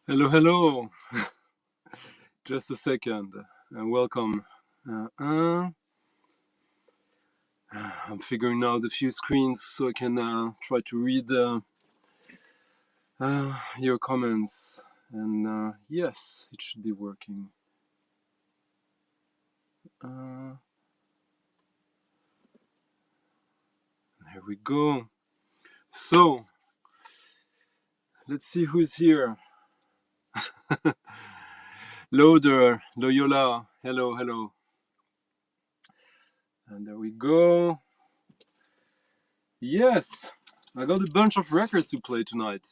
Hello, hello. Just a second. Welcome. I'm figuring out a few screens so I can try to read your comments. And yes, it should be working. There we go. So, let's see who's here. Loader, Loyola. Hello, hello. And there we go. Yes, I got a bunch of records to play tonight.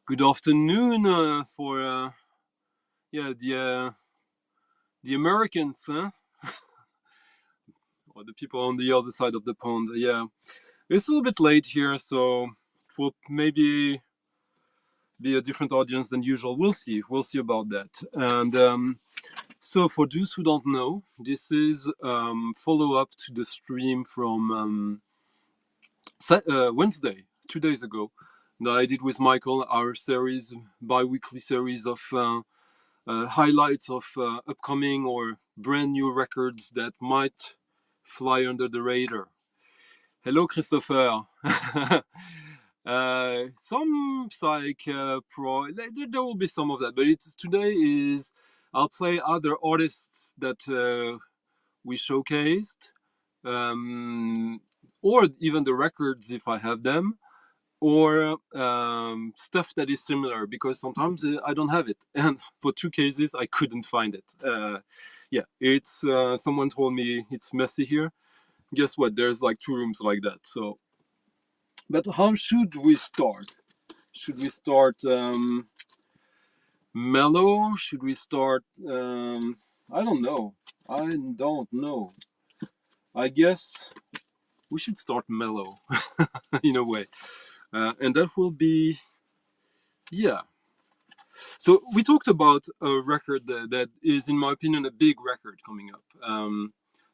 Good afternoon for the Americans, huh? Or the people on the other side of the pond. Yeah, it's a little bit late here, so it will maybe be a different audience than usual. We'll see. We'll see about that. And so, for those who don't know, this is follow up to the stream from Wednesday, 2 days ago, that I did with Michael, our series, bi-weekly series of highlights of upcoming or brand new records that might fly under the radar. Hello, Christopher. Some psych pro. There will be some of that, but today is I'll play other artists that we showcased, or even the records if I have them, or stuff that is similar, because sometimes I don't have it, and for 2 cases I couldn't find it. Yeah, it's someone told me it's messy here. Guess what? There's like 2 rooms like that. So, but how should we start? Should we start mellow? Should we start? I don't know. I don't know. I guess we should start mellow in a way, and that will be, yeah. So we talked about a record that is, in my opinion, a big record coming up,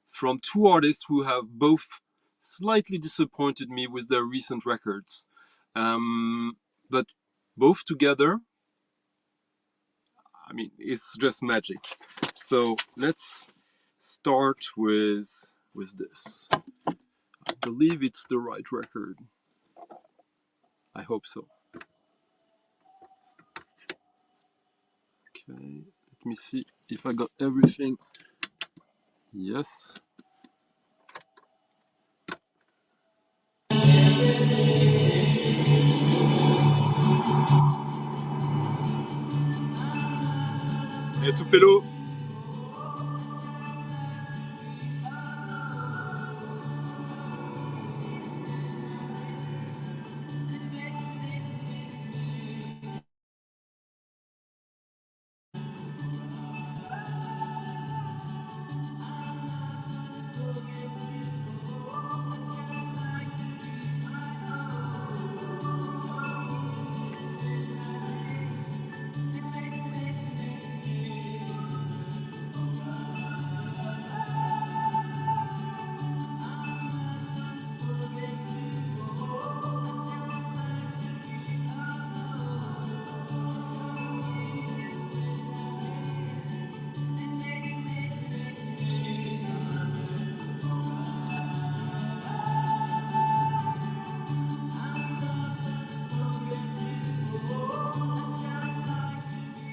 from 2 artists who have both slightly disappointed me with their recent records, but both together, I mean, it's just magic. So let's start with this. I believe it's the right record. I hope so. Okay, let me see if I got everything. Yes. Et Tupelo.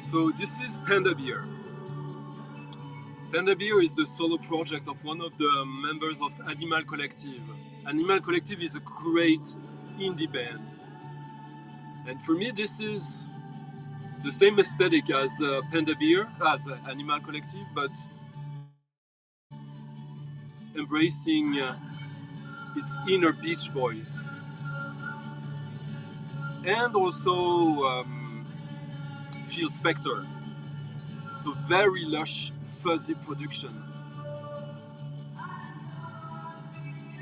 So this is Panda Beer. Panda Beer is the solo project of one of the members of Anaomal Collective. Anaomal Collective is a great indie band. And for me, this is the same aesthetic as Panda Beer, as Anaomal Collective, but embracing its inner Beach Boys. And also Phil Spector. So very lush, fuzzy production.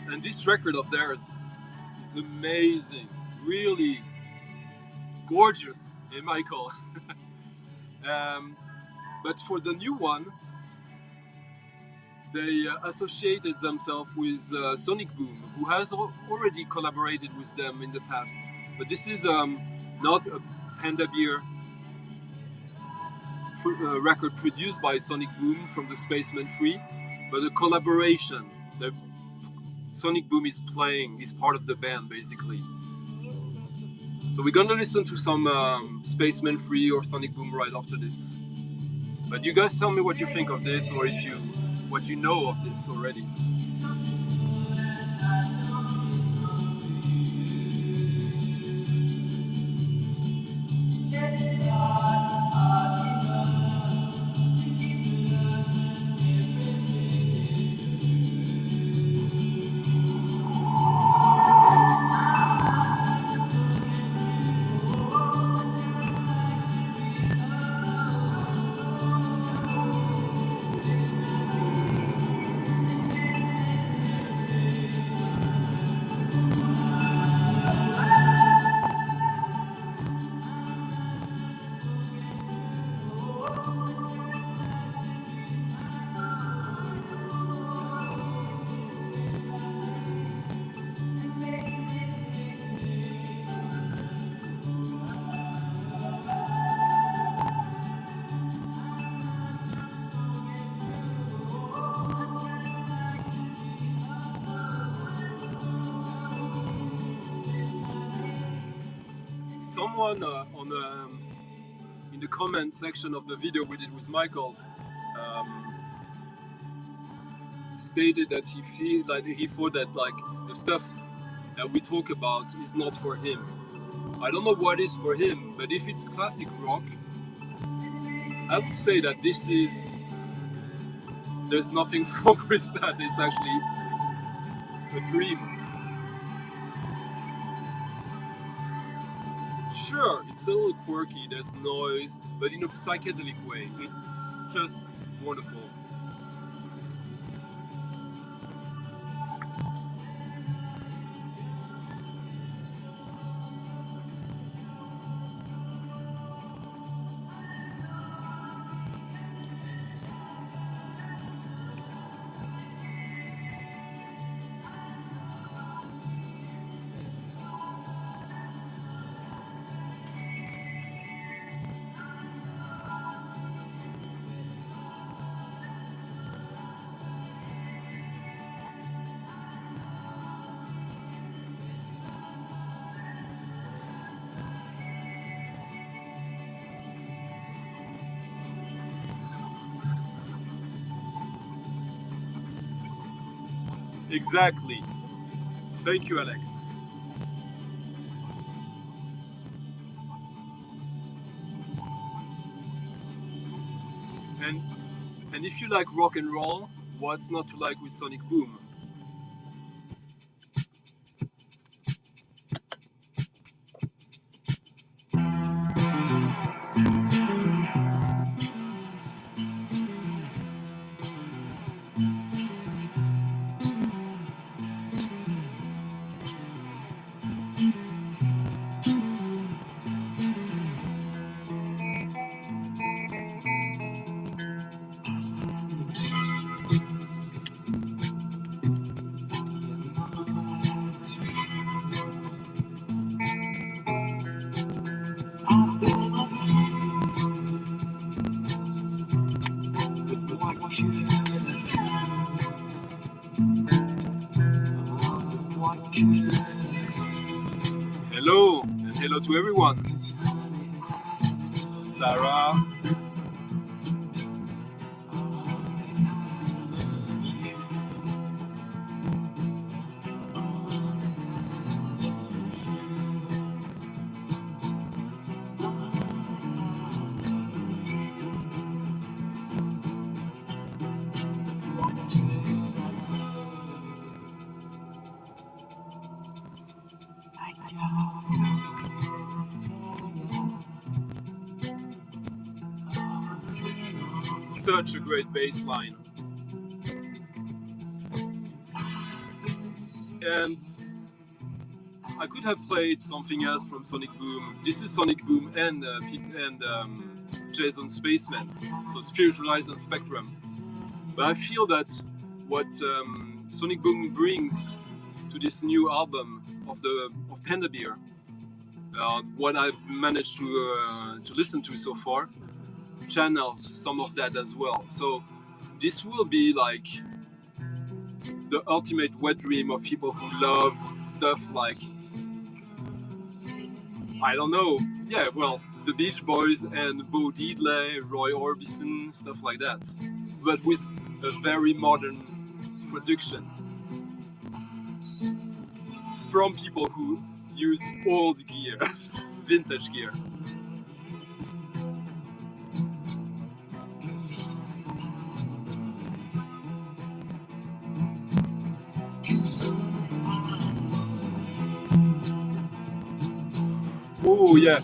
And this record of theirs is amazing, really gorgeous. Hey, Michael. But for the new one, they associated themselves with Sonic Boom, who has already collaborated with them in the past. But this is not a Panda Beer record produced by Sonic Boom from the Spacemen 3, but a collaboration. The Sonic Boom is playing, is part of the band basically. So we're gonna listen to some Spacemen 3 or Sonic Boom right after this. But you guys tell me what you think of this, or if what you know of this already. Someone in the comment section of the video we did with Michael stated that he thought that like the stuff that we talk about is not for him. I don't know what is for him, but if it's classic rock, I would say that there's nothing wrong with that. It's actually a dream. Sure, it's a little quirky, there's noise, but in a psychedelic way. It's just wonderful. Exactly. Thank you, Alex. And if you like rock and roll, what's not to like with Sonic Boom? Hello, and hello to everyone. Sarah. Such a great bass line. And I could have played something else from Sonic Boom. This is Sonic Boom and Jason Spacemen, so Spiritualized and Spectrum. But I feel that what Sonic Boom brings to this new album of Panda Beer what I've managed to listen to so far channels some of that as well. So this will be like the ultimate wet dream of people who love stuff like, I don't know, yeah, well, the Beach Boys and Bo Diddley, Roy Orbison, stuff like that, but with a very modern production from people who use old gear, vintage gear. Oh yeah.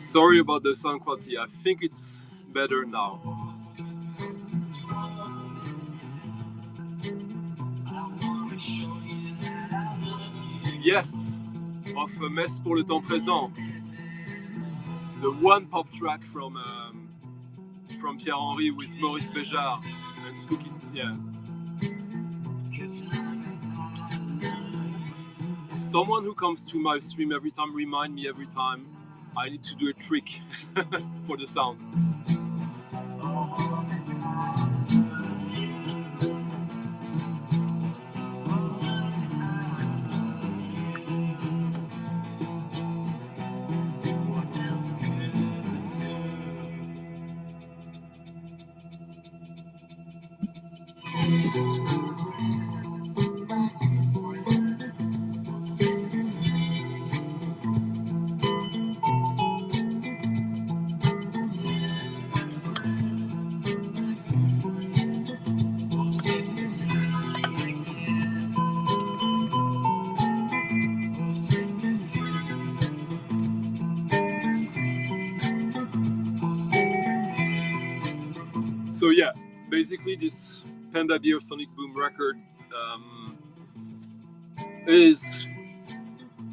Sorry about the sound quality. I think it's better now. Yes, of Messe pour le temps présent. The one pop track from Pierre-Henry with Maurice Béjart and Spooky, yeah. Someone who comes to my stream every time remind me every time I need to do a trick for the sound. So yeah, basically this Panda Beer Sonic Boom record is,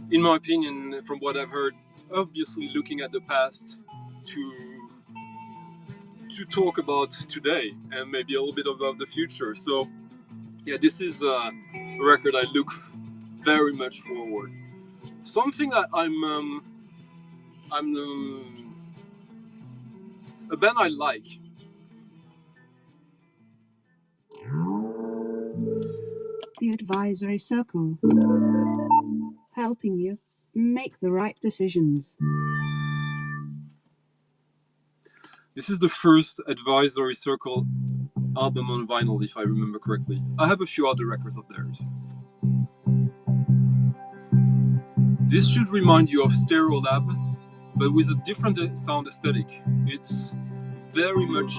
in my opinion, from what I've heard, obviously looking at the past to talk about today and maybe a little bit about the future. So yeah, this is a record I look very much forward. Something I'm a band I like. The Advisory Circle, helping you make the right decisions. This is the first Advisory Circle album on vinyl, if I remember correctly. I have a few other records of theirs. This should remind you of Stereolab, but with a different sound aesthetic. It's very much...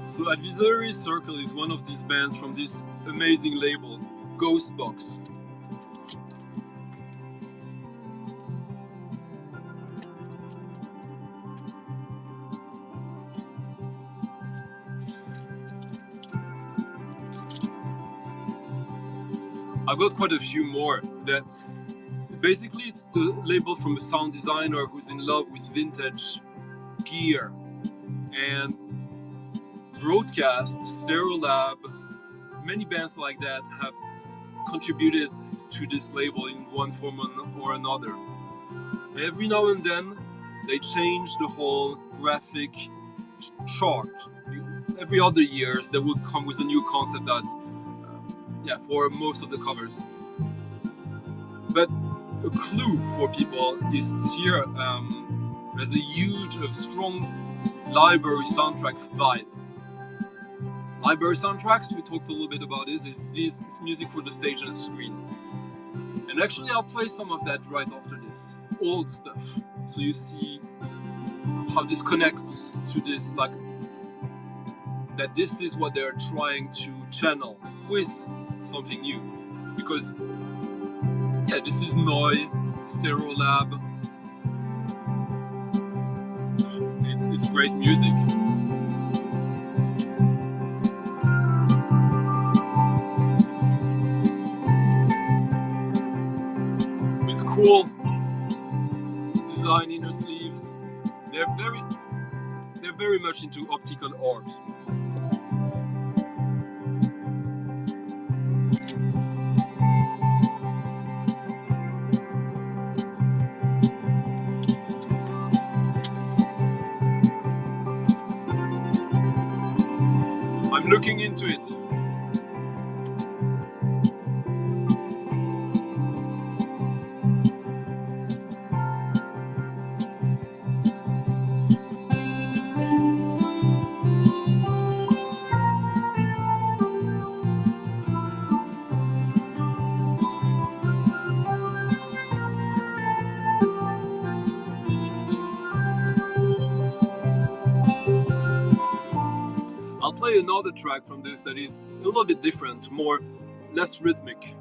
So Advisory Circle is one of these bands from this amazing label, Ghostbox. I've got quite a few more that basically it's the label from a sound designer who's in love with vintage gear and Broadcast, Stereolab, many bands like that have contributed to this label in one form or another. Every now and then they change the whole graphic chart. Every other years they would come with a new concept that, for most of the covers. But a clue for people is here. There's a huge, strong library soundtrack vibe. Library soundtracks, we talked a little bit about it. It's music for the stage and the screen. And actually, I'll play some of that right after this. Old stuff. So you see how this connects to this, like, that this is what they're trying to channel with something new. Because, yeah, this is Noi, Stereolab. It's great music. It's cool design inner sleeves. They're very much into optical art. I'm looking into it. I'll play another track from this that is a little bit different, less rhythmic.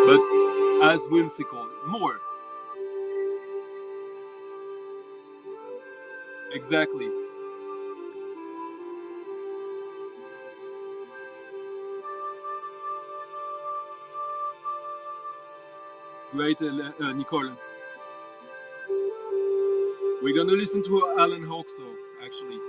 But as whimsical, more. Exactly. Great, Nicole. We're gonna listen to Alan Hoxo, actually.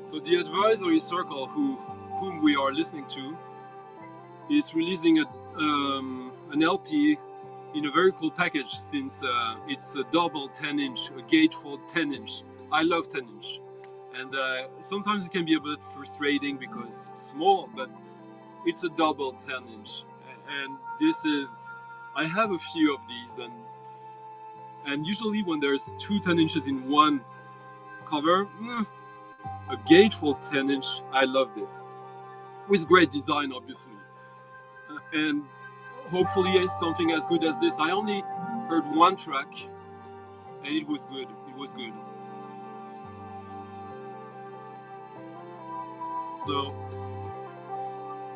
So the advisory circle, whom we are listening to, is releasing an LP in a very cool package, since it's a double 10-inch, a gatefold 10-inch. I love 10-inch, and sometimes it can be a bit frustrating because it's small, but it's a double 10-inch, and this is. I have a few of these, and usually when there's two 10 inches in one cover. A gatefold 10-inch, I love this. With great design, obviously. And hopefully something as good as this. I only heard one track, and it was good. It was good. So,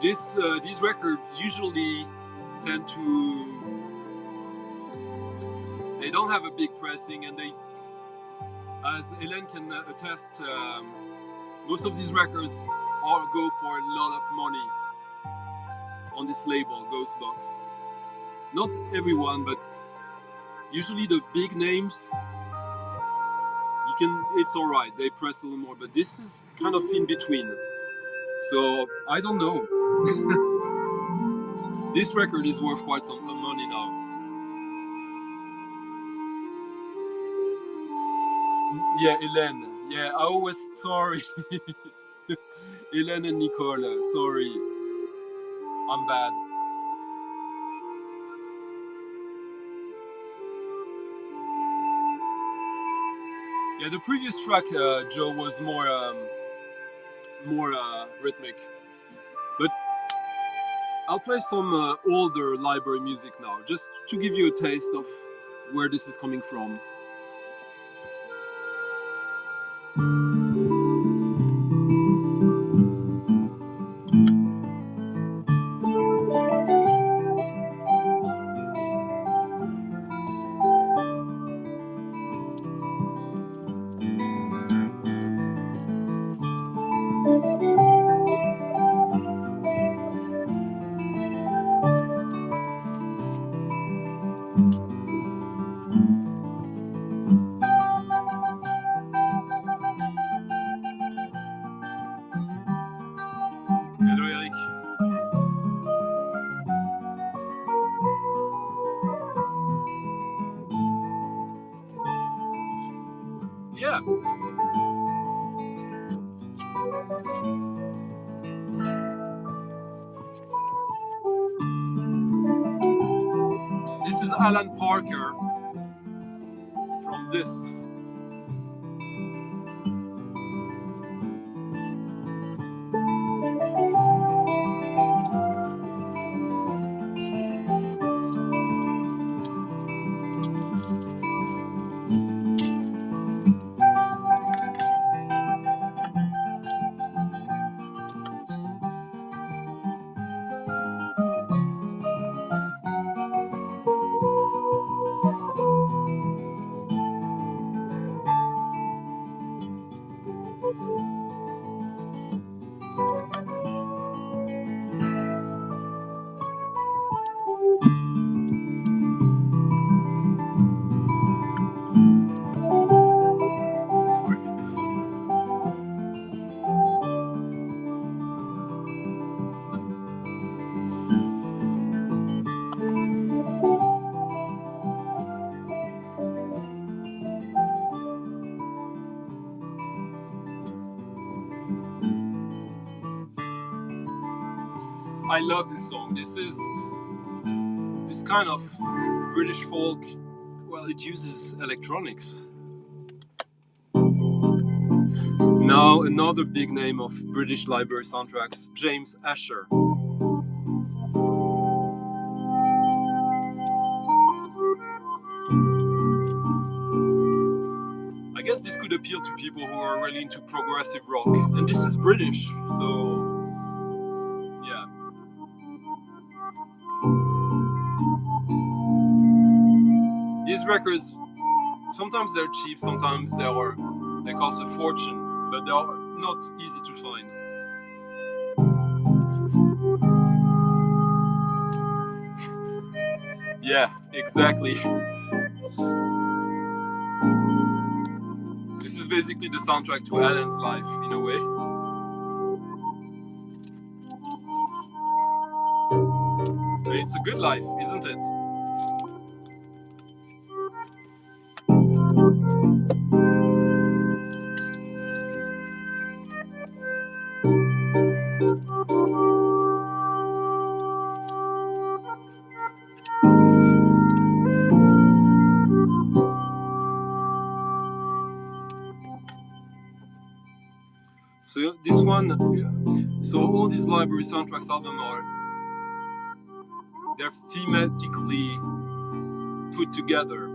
these records usually tend to... They don't have a big pressing, and they, as Hélène can attest, most of these records all go for a lot of money on this label, Ghostbox. Not everyone, but usually the big names, it's alright, they press a little more, but this is kind of in between. So, I don't know. This record is worth quite some money now. Yeah, Hélène. Yeah, I always, sorry. Hélène and Nicole, sorry. I'm bad. Yeah, the previous track, Joe, was more rhythmic. But I'll play some older library music now, just to give you a taste of where this is coming from. Hello Eric. Yeah. This is Alan Parker from this. I love this song. This is this kind of British folk. Well, it uses electronics. Now another big name of British library soundtracks, James Asher. I guess this could appeal to people who are really into progressive rock, and this is British, so yeah. These records, sometimes they're cheap, sometimes they cost a fortune, but they are not easy to find. Yeah, exactly. This is basically the soundtrack to Alan's life, in a way. It's a good life, isn't it? So this one, so all these library soundtracks albums they're thematically put together.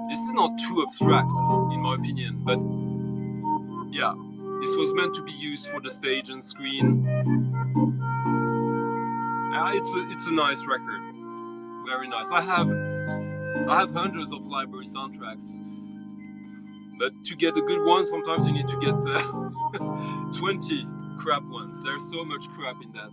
This is not too abstract, in my opinion, but yeah, this was meant to be used for the stage and screen. It's a nice record, very nice. I have hundreds of library soundtracks. But to get a good one, sometimes you need to get 20 crap ones. There's so much crap in that.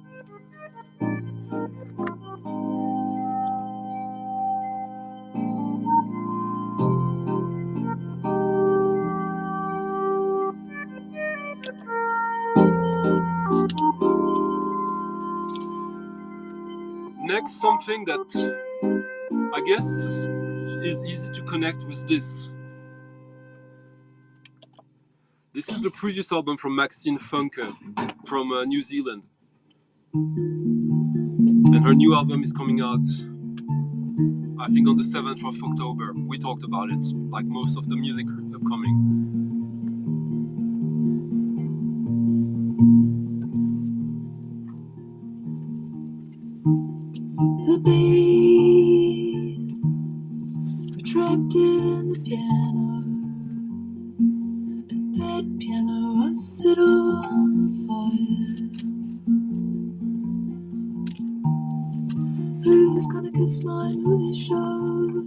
Next, something that I guess is easy to connect with this. This is the previous album from Maxine Funke from New Zealand. And her new album is coming out, I think, on the 7th of October. We talked about it, like most of the music upcoming. Who's gonna kiss my movie show?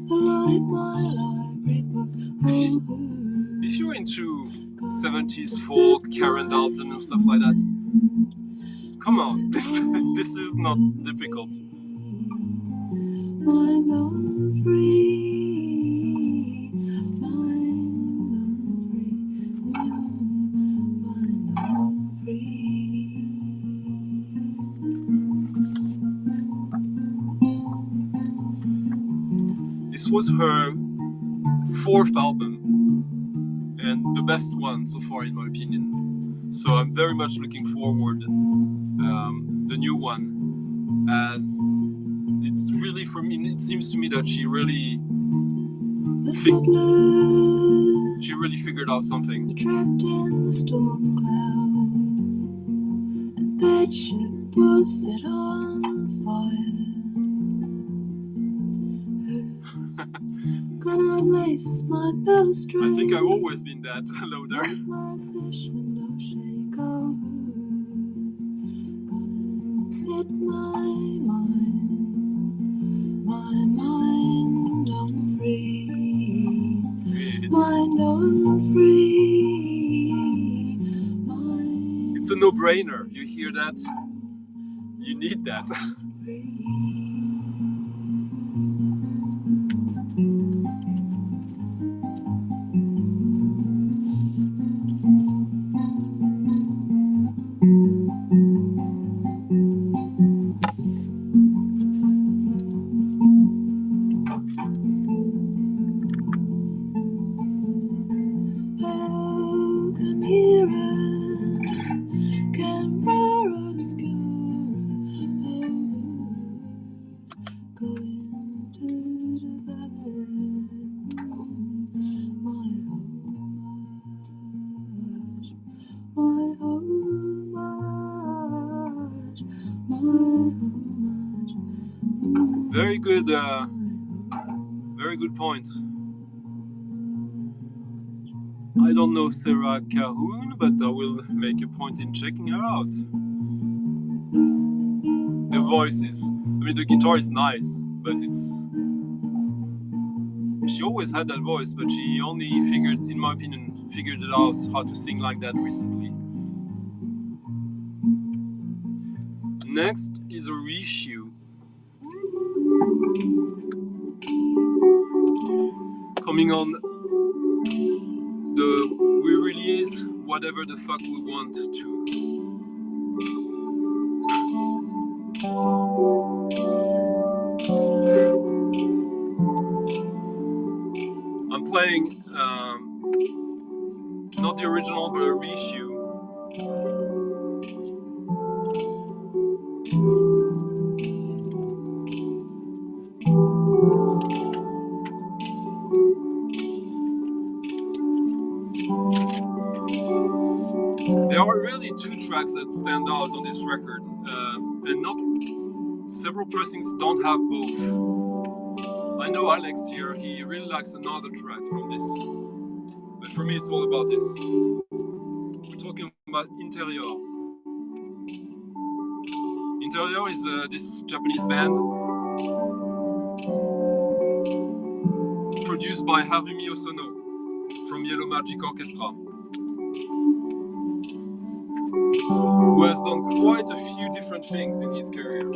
Light my library book. If you're into 70s folk, Karen Dalton and stuff like that, come on, this is not difficult. Mind on free, mind on free. This was her 4th album, and the best one so far in my opinion. So I'm very much looking forward the new one, as it's really, for me, it seems to me that she really figured out something. Trapped in the storm cloud, and that ship was set on fire. Gonna lace my balustrade. I think I've always been that louder. Let my sash window shake. Oh, gonna set my mind on free. Mind on free. It's a no-brainer. You hear that? You need that. Very good point. I don't know Sarah Cahoon, but I will make a point in checking her out. The voice is, the guitar is nice, but she always had that voice, but she only in my opinion, figured it out how to sing like that recently. Next is a reissue. Coming on the we release whatever the fuck we want to. I'm playing not the original but a reissue. There are really 2 tracks that stand out on this record, and not several pressings don't have both. I know Alex here, he really likes another track from this, but for me it's all about this. We're talking about Interior. Interior is this Japanese band produced by Haruomi Hosono from Yellow Magic Orchestra, who has done quite a few different things in his career.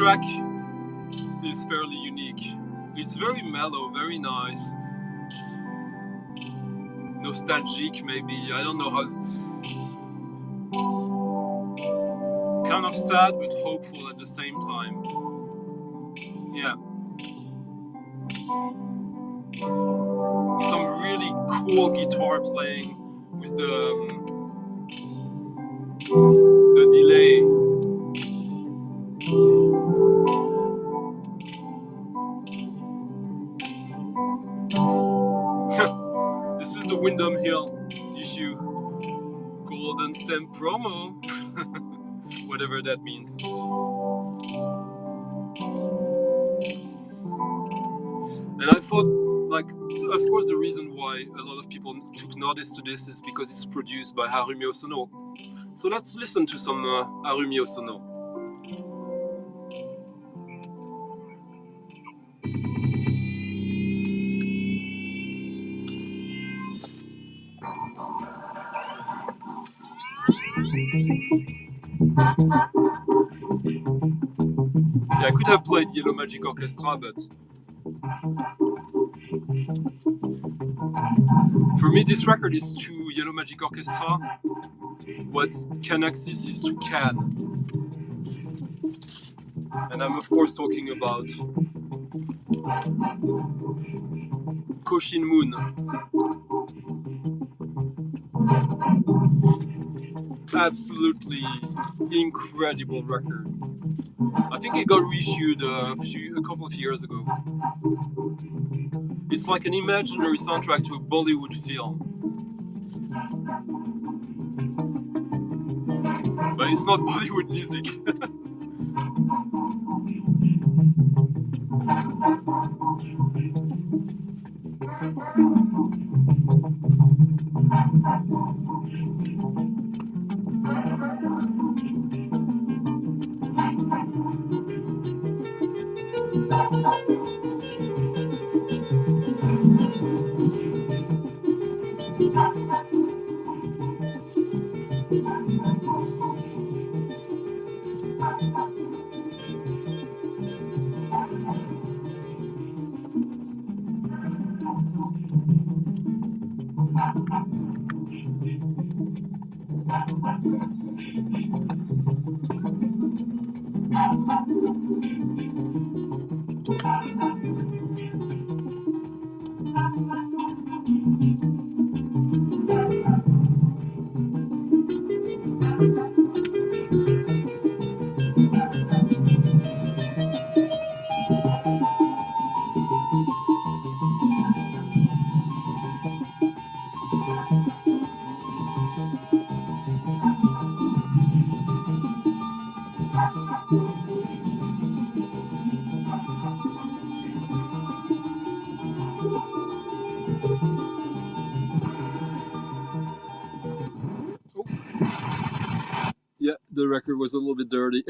track is fairly unique. It's very mellow, very nice, nostalgic maybe. I don't know how. Kind of sad but hopeful at the same time. Yeah. Some really cool guitar playing with the delay. This is the Windham Hill issue. Golden Stem promo. Whatever that means. And I thought, like, of course the reason why a lot of people took notice to this is because it's produced by Haruomi Hosono. So let's listen to some Haruomi Hosono. Yeah, I could have played Yellow Magic Orchestra, but for me this record is to Yellow Magic Orchestra what Canaxis is to Can. And I'm of course talking about Koshin Moon. Absolutely incredible record. I think it got reissued a couple of years ago. It's like an imaginary soundtrack to a Bollywood film. But it's not Bollywood music. Yeah, the record was a little bit dirty.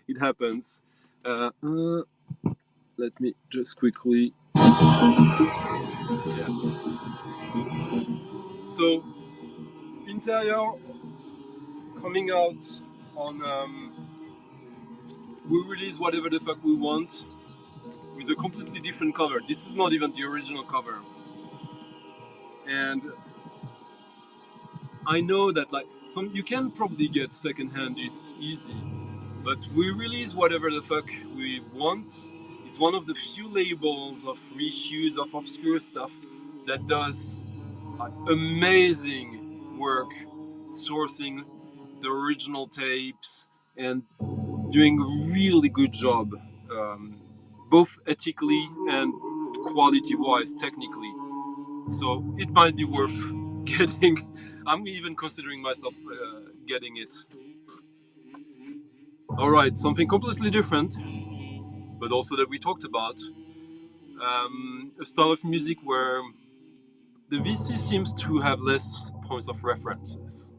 It happens. Let me just quickly. Yeah. So, Interior coming out on. We release whatever the fuck we want with a completely different cover. This is not even the original cover. And I know that like you can probably get secondhand, it's easy. But we release whatever the fuck we want. It's one of the few labels of reissues of obscure stuff that does amazing work sourcing the original tapes and doing a really good job, both ethically and quality-wise, technically. So it might be worth getting. I'm even considering myself getting it. All right, something completely different, but also that we talked about. A style of music where the VC seems to have less points of references.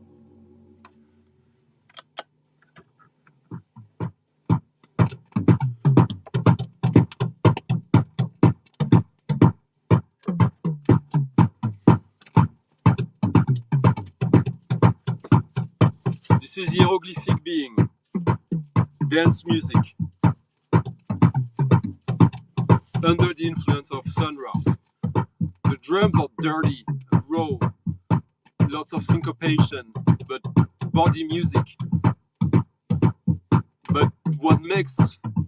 This is Hieroglyphic Being. dance music under the influence of Sun Ra. The drums are dirty, raw, lots of syncopation, but body music. But what makes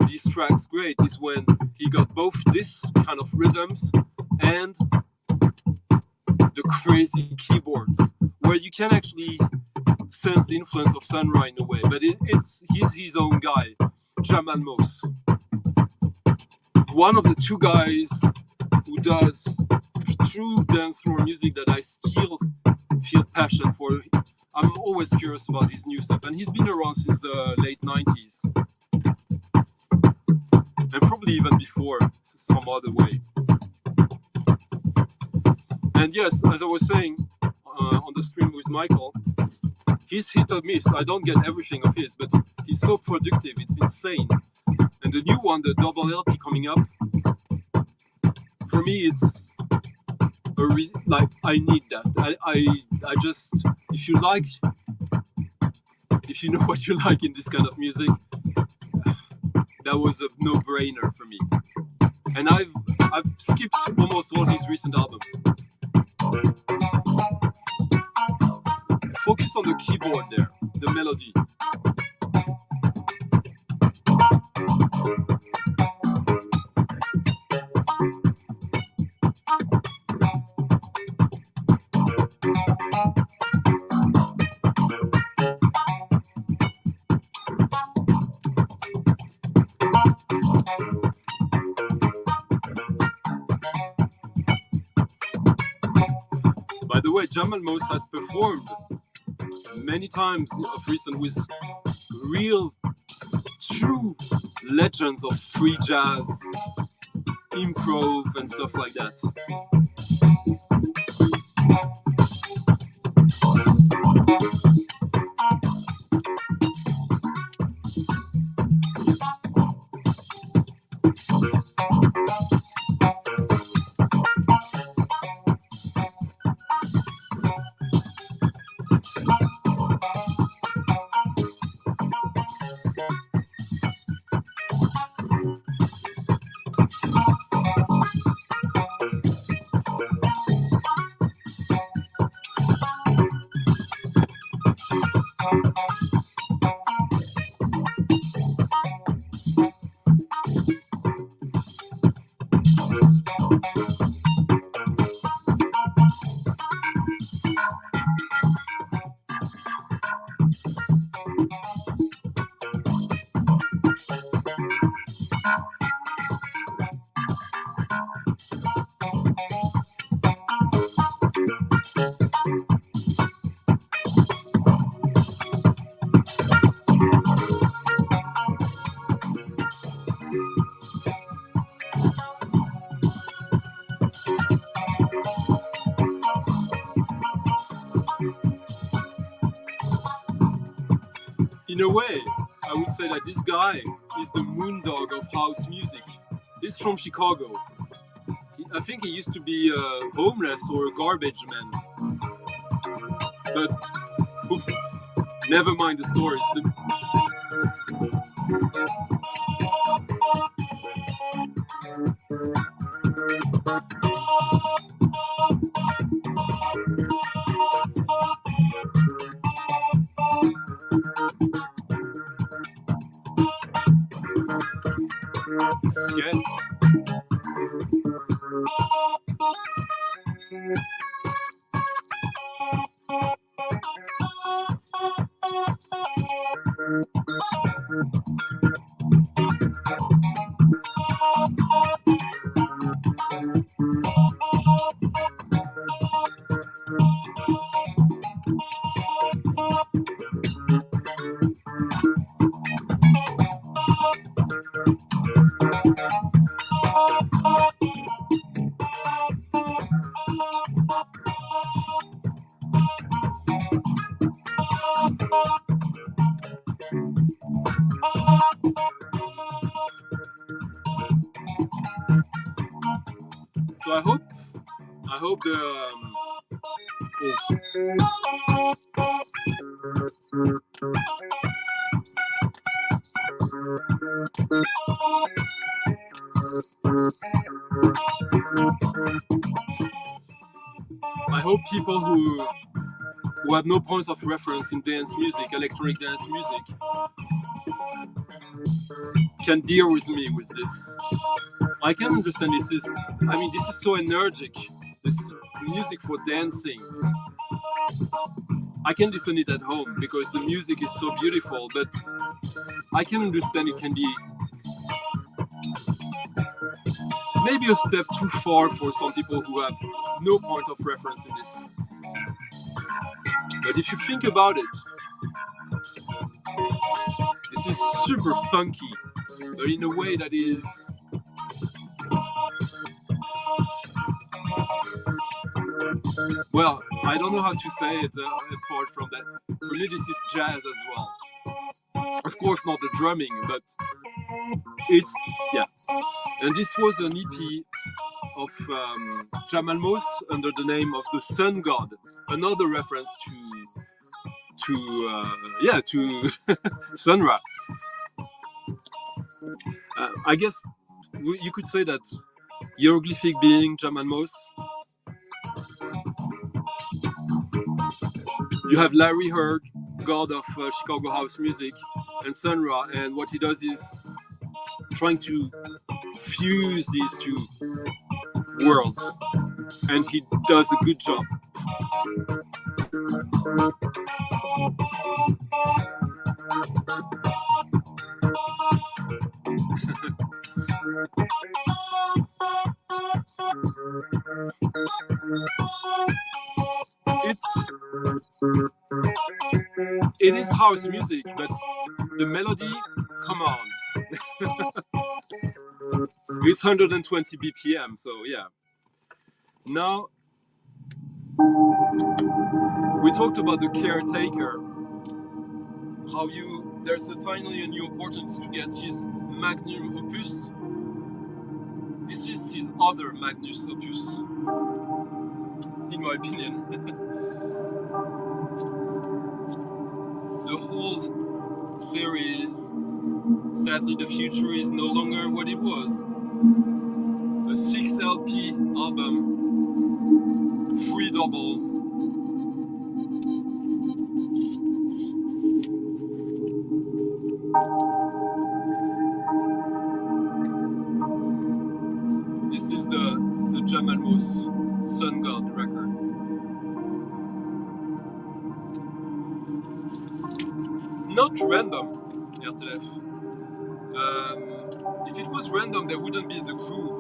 these tracks great is when he got both this kind of rhythms and the crazy keyboards, where you can actually sense the influence of Sun Ra in a way, but he's his own guy, Jamal Mos. One of the two guys who does true dance floor music that I still feel passion for. I'm always curious about his new stuff, and he's been around since the late 90s. And probably even before, some other way. And yes, as I was saying on the stream with Michael, he's hit or miss. I don't get everything of his, but he's so productive, it's insane. And the new one, the double LP coming up, for me it's like, I need that. I just, if you know what you like in this kind of music, that was a no-brainer for me. And I've skipped almost all his recent albums. Focus on the keyboard there, the melody. By the way, Jamal Mos has performed many times of recent with real, true legends of free jazz, improv, and stuff like that. In a way, I would say that this guy is the moondog of house music. He's from Chicago. I think he used to be homeless or a garbage man. But never mind the stories. Yes. So I hope the know people who have no points of reference in dance music, electronic dance music, can deal with me with this. I can understand this is so energetic. This is music for dancing. I can listen it at home because the music is so beautiful, but I can understand it can be maybe a step too far for some people who have no point of reference in this. But if you think about it, this is super funky, but in a way that is well, I don't know how to say it apart from that. For me, this is jazz as well. Of course, not the drumming, but it's, yeah. And this was an EP of Jamal Mos under the name of the Sun God, another reference to Sun Ra. I guess you could say that Hieroglyphic being Jamal Mos. You have Larry Herg, god of Chicago house music, and Sun Ra, and what he does is trying to fuse these two worlds, and he does a good job. It is house music, but the melody, come on. It's 120 BPM, so yeah. Now, we talked about the Caretaker, how there's finally a new opportunity to get his magnum opus. This is his other magnus opus, in my opinion. The whole series, sadly the future is no longer what it was. A 6 LP album, 3 doubles. This is the Jamal Mos Sun God record. Not random, RTF. If it was random, there wouldn't be the groove.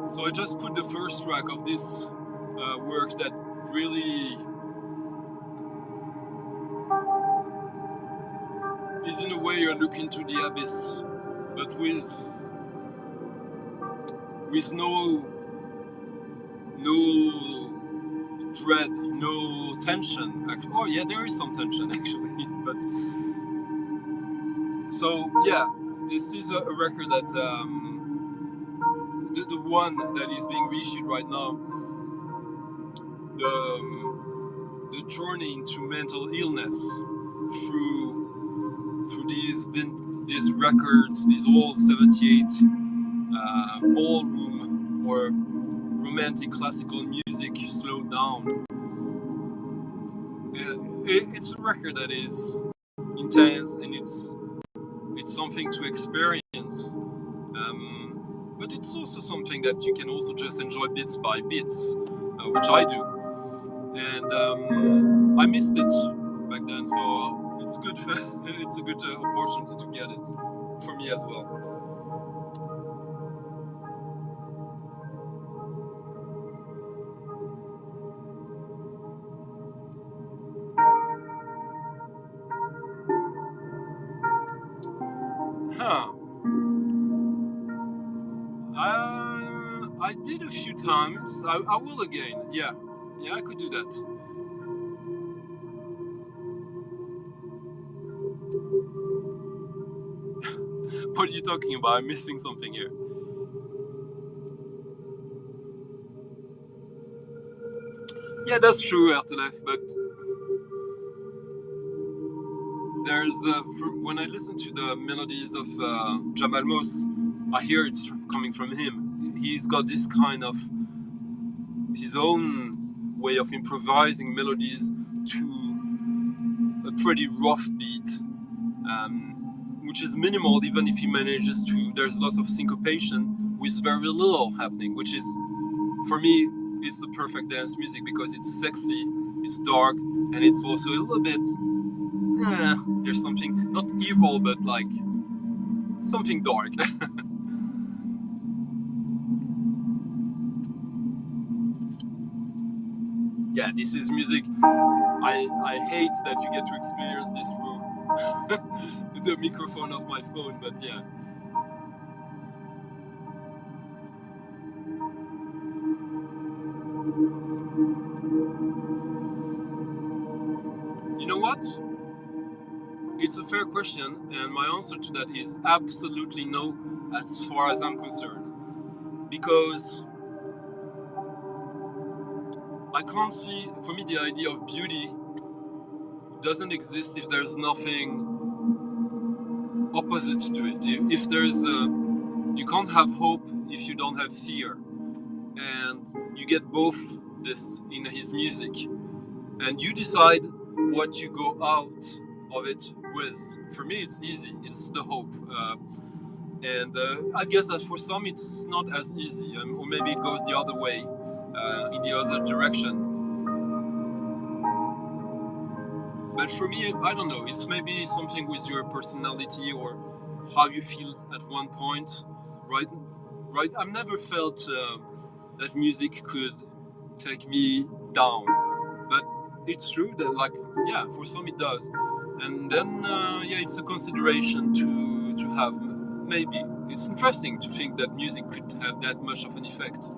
So I just put the first track of this work that really is in a way a look into the abyss, but with no dread, no tension. Actually, oh yeah, there is some tension actually, but so yeah, this is a record that the one that is being reissued right now. The journey into mental illness through these records, these old 78 ballroom or romantic classical music slowed down. It's a record that is intense and it's something to experience, but it's also something that you can also just enjoy bits by bits, which I do. And I missed it back then, so it's good. It's a good opportunity to get it for me as well. Huh. I did a few times. I will again. Yeah, I could do that. What are you talking about? I'm missing something here. Yeah, that's true, Ertelef, but there's when I listen to the melodies of Jamal Mos, I hear it's coming from him. He's got this kind of his own way of improvising melodies to a pretty rough beat, which is minimal even if he manages to. There's lots of syncopation with very little happening, which is, for me, it's the perfect dance music because it's sexy, it's dark, and it's also a little bit. There's something not evil, but like something dark. Yeah, this is music. I hate that you get to experience this through the microphone of my phone, but yeah. You know what? It's a fair question, and my answer to that is absolutely no, as far as I'm concerned. Because I can't see, for me, the idea of beauty doesn't exist if there's nothing opposite to it. If there's you can't have hope if you don't have fear, and you get both this in his music, and you decide what you go out of it with. For me, it's easy. It's the hope, and I guess that for some it's not as easy, or maybe it goes the other way, in the other direction. But for me, I don't know. It's maybe something with your personality or how you feel at one point, right? Right. I've never felt that music could take me down, but it's true that, like, yeah, for some it does, and then yeah, it's a consideration to have. Maybe it's interesting to think that music could have that much of an effect.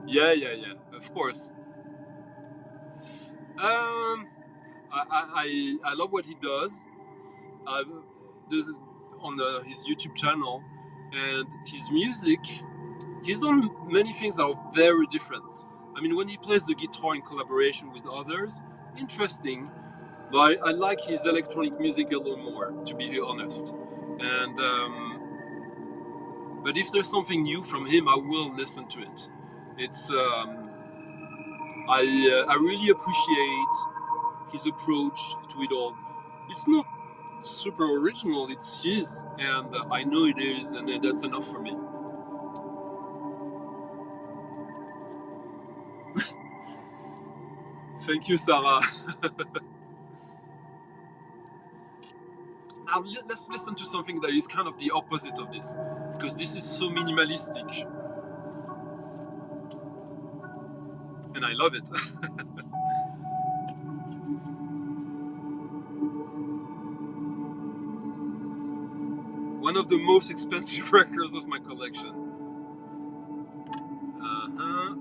Yeah. Of course. I love what he does. There's on his YouTube channel, and his music. He's done many things that are very different. I mean, when he plays the guitar in collaboration with others, interesting. But I like his electronic music a little more, to be honest. And but if there's something new from him, I will listen to it. It's I really appreciate his approach to it all. It's not super original, it's his, and I know it is, and that's enough for me. Thank you, Sarah. Now let's listen to something that is kind of the opposite of this, because this is so minimalistic, and I love it. One of the most expensive records of my collection. Uh-huh.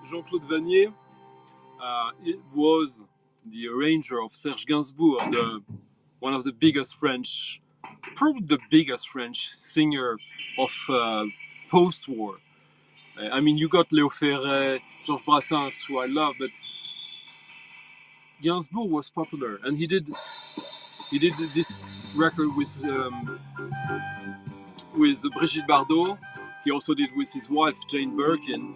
Jean-Claude Vanier it was the arranger of Serge Gainsbourg, one of the biggest French, probably the biggest French singer of post-war. I mean, you got Léo Ferré, Georges Brassens, who I love, but Gainsbourg was popular, and he did this record with Brigitte Bardot. He also did with his wife Jane Birkin.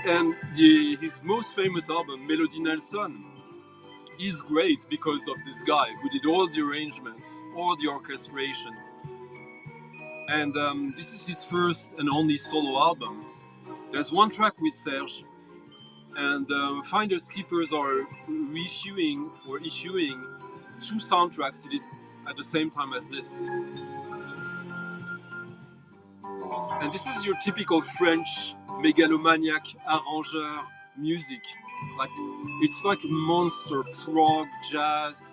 And his most famous album, Melody Nelson, is great because of this guy who did all the arrangements, all the orchestrations. And this is his first and only solo album. There's one track with Serge, and Finders Keepers are issuing two soundtracks he did at the same time as this. And this is your typical French megalomaniac arrangeur music. Like, it's like monster prog, jazz,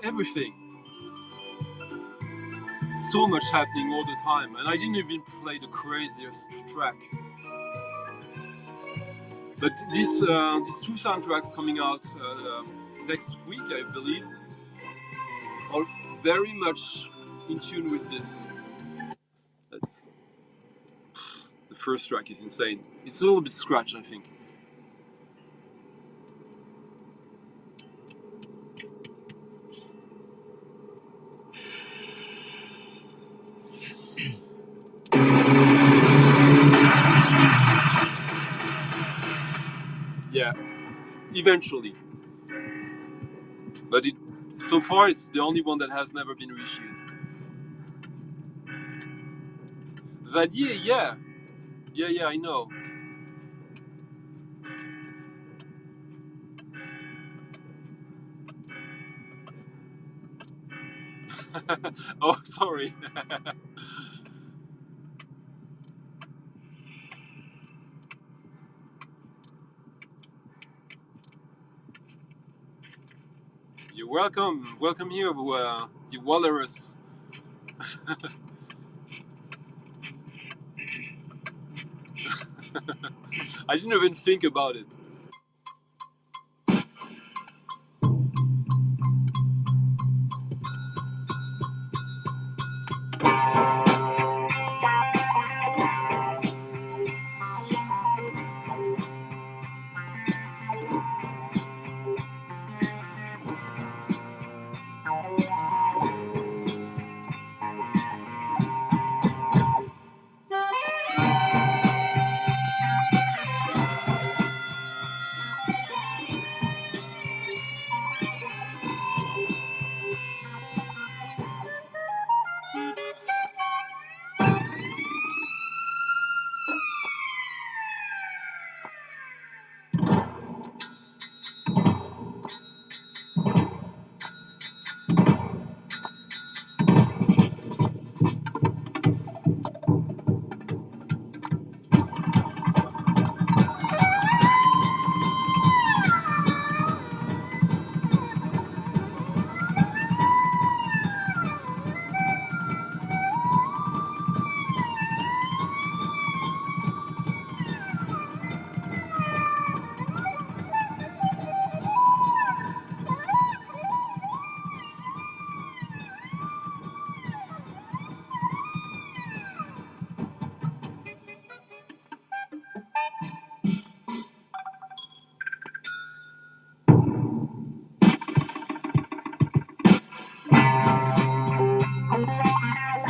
everything. So much happening all the time, and I didn't even play the craziest track. But these two soundtracks coming out next week, I believe, are very much in tune with this. That's the first track is insane. It's a little bit scratch, I think. Yeah, eventually. But so far it's the only one that has never been reissued. Vanier, yeah, I know. Oh, sorry. You're welcome. Welcome here, the Walrus. I didn't even think about it.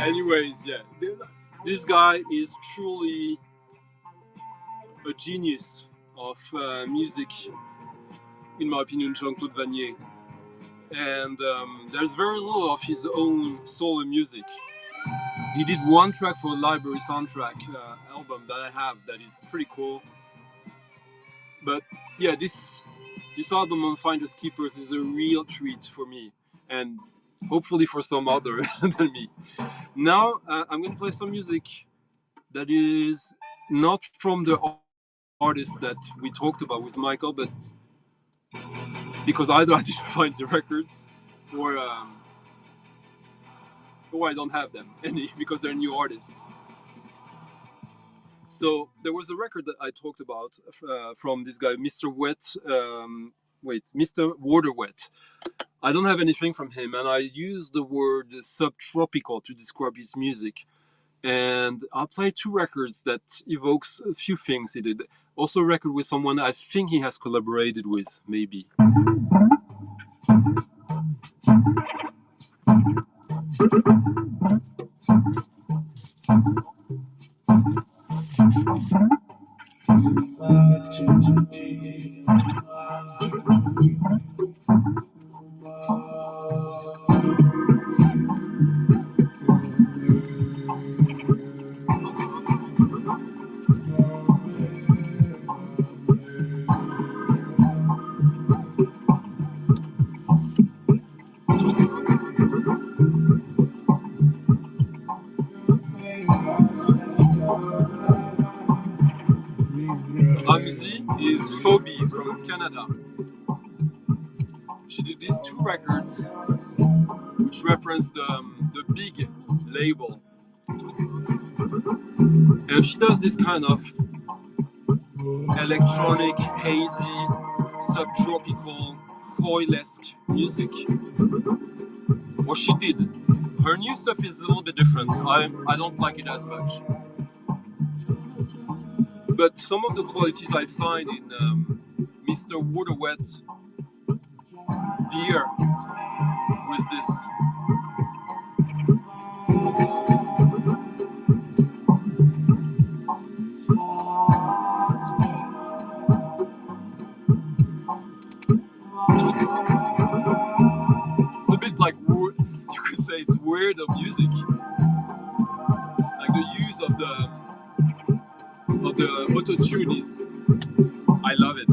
Anyways, yeah, this guy is truly a genius of music, in my opinion, Jean-Claude Vanier. And there's very little of his own solo music. He did one track for a library soundtrack album that I have that is pretty cool. But yeah, this album on Finders Keepers is a real treat for me, and hopefully for some other than me. Now I'm going to play some music that is not from the artist that we talked about with Michael, but because either I didn't find the records or I don't have them any because they're new artists. So there was a record that I talked about from this guy, Mr. Mr. Water Wet. I don't have anything from him, and I use the word subtropical to describe his music. And I'll play two records that evokes a few things he did. Also a record with someone I think he has collaborated with, maybe. Ramsey is Phoebe from Canada. She did these two records which reference the big label. And she does this kind of electronic, hazy, subtropical, foil-esque music. Or she did. Her new stuff is a little bit different. I don't like it as much. But some of the qualities I find in Mr. Water Wet beer with this. It's a bit like, you could say it's weirdo music. Like the use of the auto-tune is, I love it.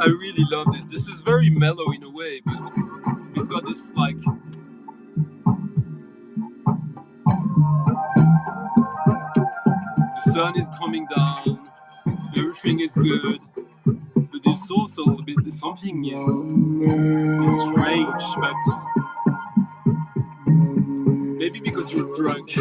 I really love this. This is very mellow in a way, but it's got this like the sun is coming down, everything is good, but there's also a little bit something is strange, but maybe because you're drunk.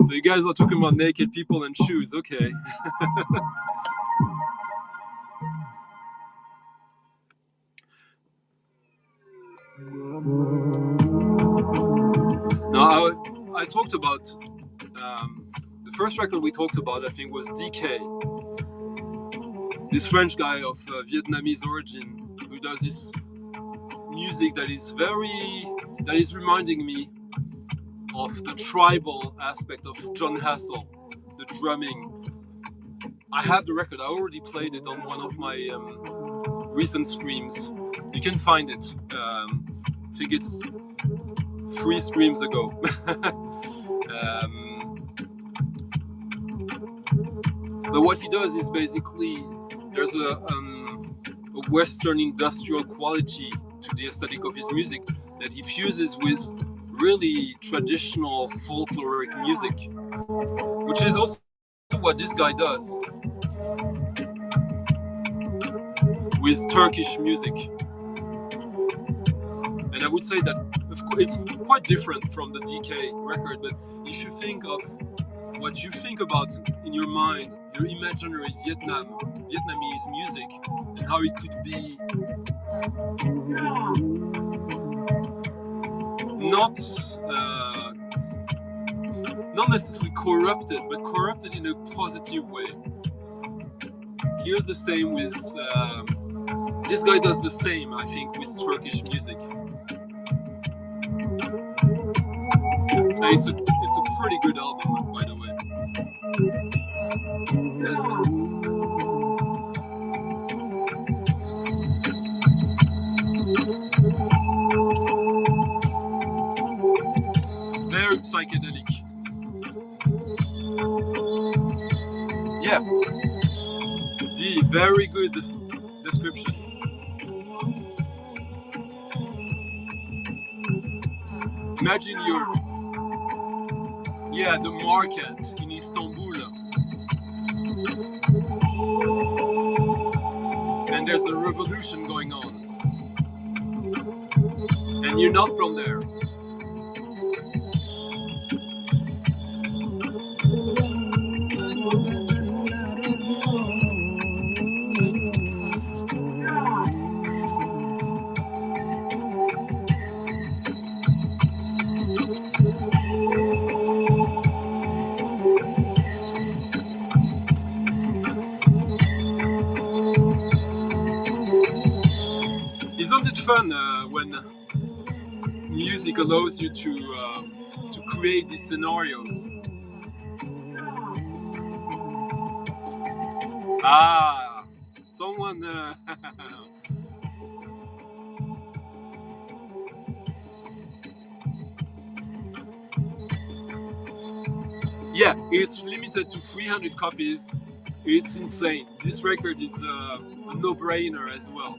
So you guys are talking about naked people and shoes, okay. Now, I I talked about the first record we talked about, I think, was DK, this French guy of Vietnamese origin who does this music that is reminding me of the tribal aspect of John Hassel, the drumming. I have the record. I already played it on one of my recent streams. You can find it. I think it's 3 streams ago. But what he does is basically there's a Western industrial quality to the aesthetic of his music that he fuses with really traditional folkloric music, which is also what this guy does with Turkish music. And I would say that it's quite different from the DK record, but if you think of what you think about in your mind, your imaginary Vietnamese music, and how it could be not necessarily corrupted, but corrupted in a positive way. Here's the same with this guy does the same, I think, with Turkish music. It's a pretty good album, by the way. Very psychedelic. Yeah. D, very good description. Imagine the market in Istanbul. And there's a revolution going on. And you're not from there. Isn't it fun when music allows you to create these scenarios? Someone. Yeah, it's limited to 300 copies. It's insane. This record is a no-brainer as well.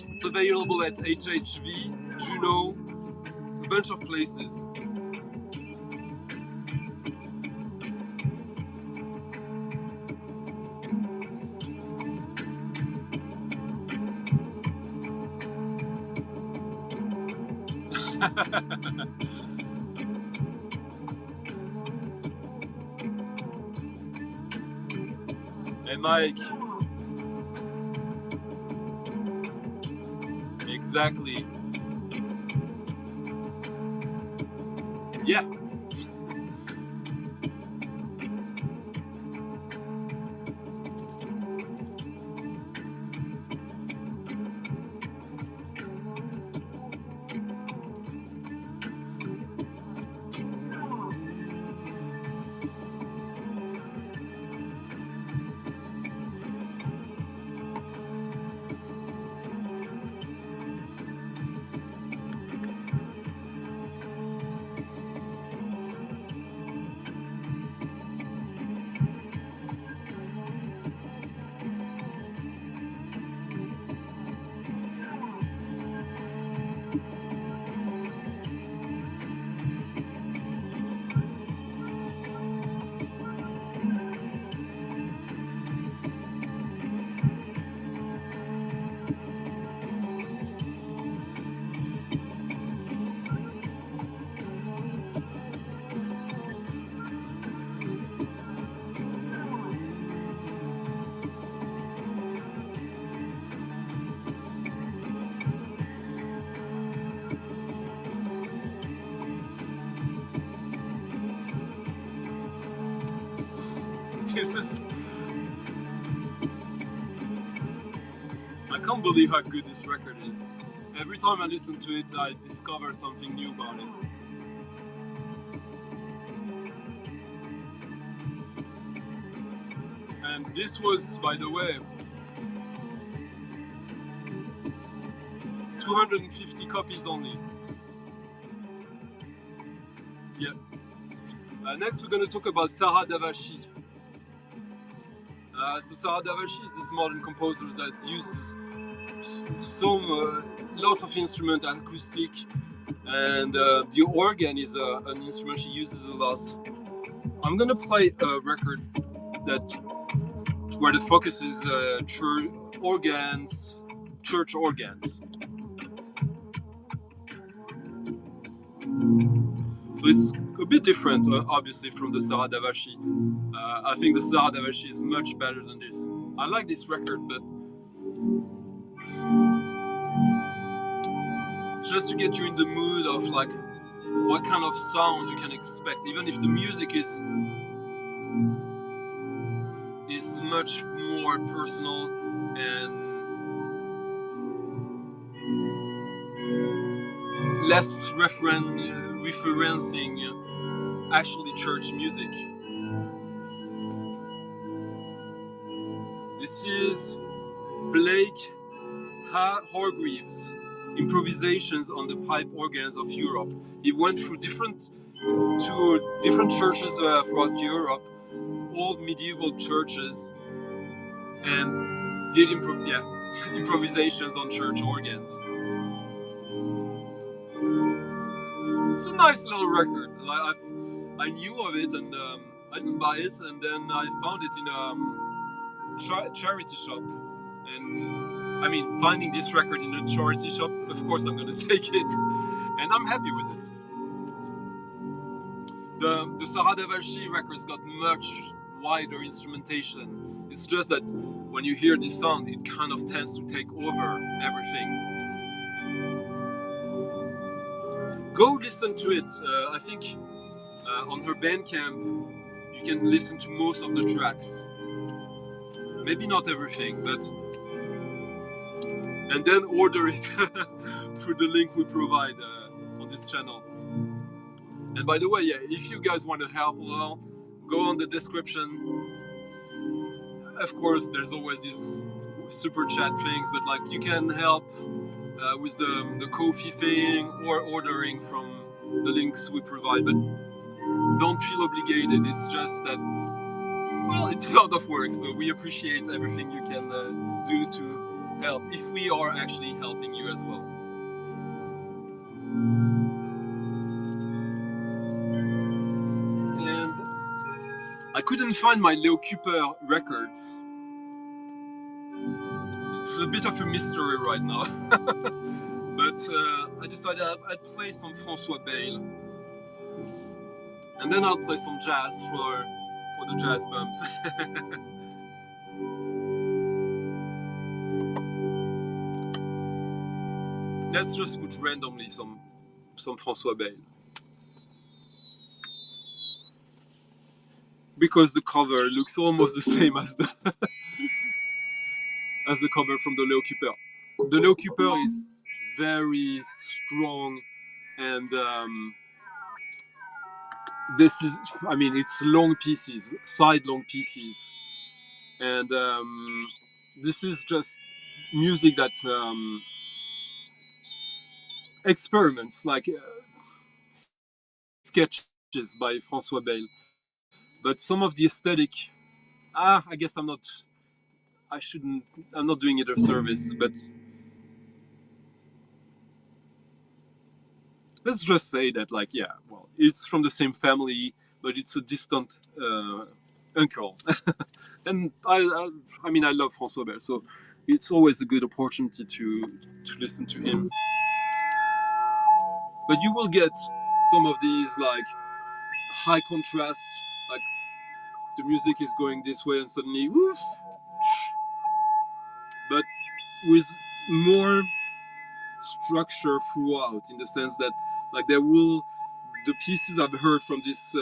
It's available at HHV, Juno, a bunch of places. Hey Mike. Exactly. Yeah. This is... I can't believe how good this record is. Every time I listen to it, I discover something new about it. And this was, by the way, 250 copies only. Yeah. Next we're going to talk about Serge Davachi. So Serge Davachi is this modern composer that uses lots of instruments, acoustic, and the organ is an instrument she uses a lot. I'm gonna play a record where the focus is church organs. So it's a bit different, obviously, from the Serge Davachi. I think the Serge Davachi is much better than this. I like this record, but just to get you in the mood of like what kind of sounds you can expect, even if the music is much more personal and less referencing actually church music. This is Blake Hargreaves' improvisations on the pipe organs of Europe. He went through different churches throughout Europe, old medieval churches, and did improvisations on church organs. It's a nice little record. I knew of it and I didn't buy it, and then I found it in a charity shop. And I mean, finding this record in a charity shop, of course I'm going to take it, and I'm happy with it. The Serge Davachi records got much wider instrumentation. It's just that when you hear this sound, it kind of tends to take over everything. Go listen to it. I think on her Bandcamp you can listen to most of the tracks. Maybe not everything, but... and then order it through the link we provide on this channel. And by the way, yeah, if you guys want to help along, go on the description. Of course, there's always these super chat things, but like you can help with the Ko-fi thing or ordering from the links we provide. But don't feel obligated. It's just that, well, it's a lot of work, so we appreciate everything you can do to help, if we are actually helping you as well. And I couldn't find my Leo Kuper records. It's a bit of a mystery right now. But I decided I'd play some François Bale. And then I'll play some jazz for the jazz bumps. Let's just put randomly some François Bale. Because the cover looks almost the same as the as the cover from the Leo Kuper. The Leo Kuper is very strong, and this is, I mean, it's long pieces, long pieces, and this is just music that experiments, like sketches by François Bale. But some of the aesthetic, I guess I'm not doing it a service, but let's just say that, like, yeah, well, it's from the same family, but it's a distant uncle. And I mean, I love François Bale, so it's always a good opportunity to listen to him. But you will get some of these, like, high contrast, like the music is going this way and suddenly woof, but with more structure throughout, in the sense that, like, the pieces I've heard from this